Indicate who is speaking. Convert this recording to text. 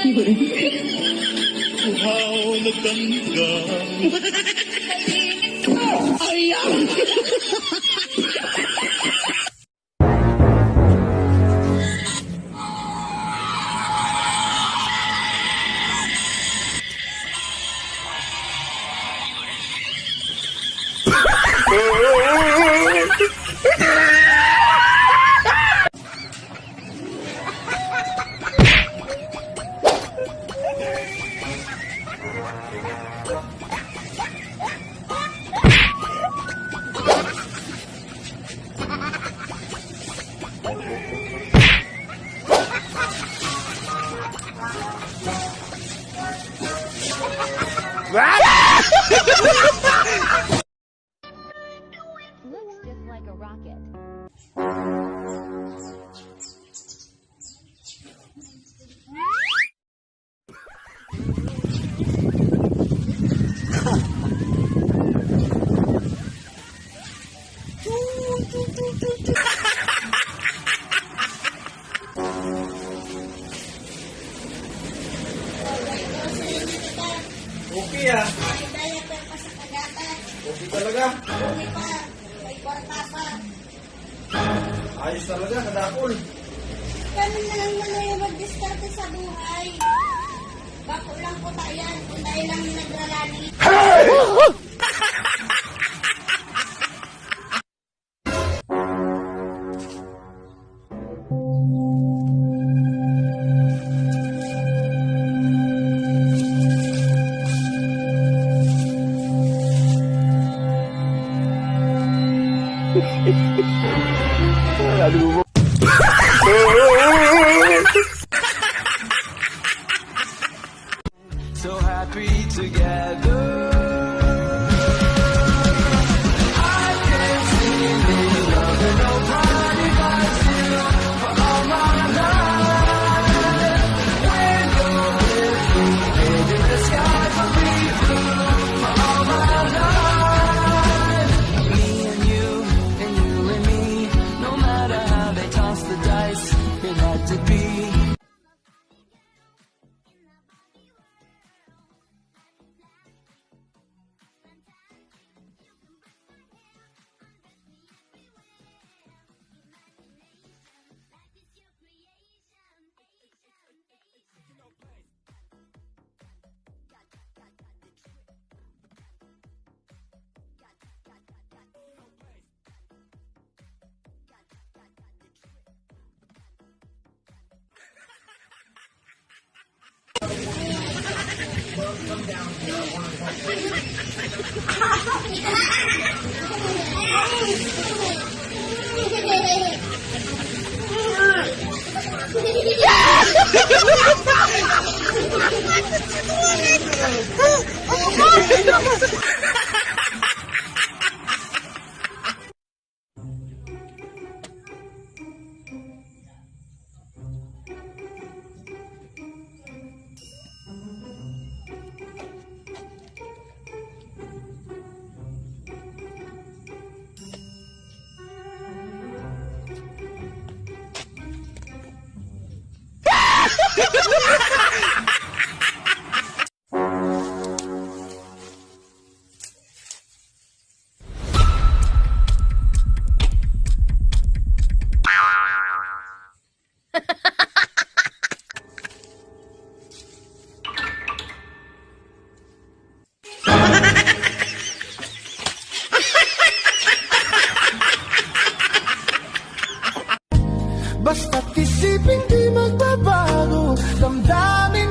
Speaker 1: Uhaw na ganggang. Ayaw!
Speaker 2: Looks just like a rocket.
Speaker 3: Okay ah.
Speaker 4: Diaper pa sa kagatan.
Speaker 3: Okay talaga.
Speaker 4: Hindi pa. May kwarta pa.
Speaker 3: Ayos talaga, kadakol.
Speaker 4: Ganun na lang naman yung mag-diskarte sa buhay. Bako lang po tayan kung tayo lang nagralani.
Speaker 5: So happy together. To be Basta't isipin di magbabago, damdamin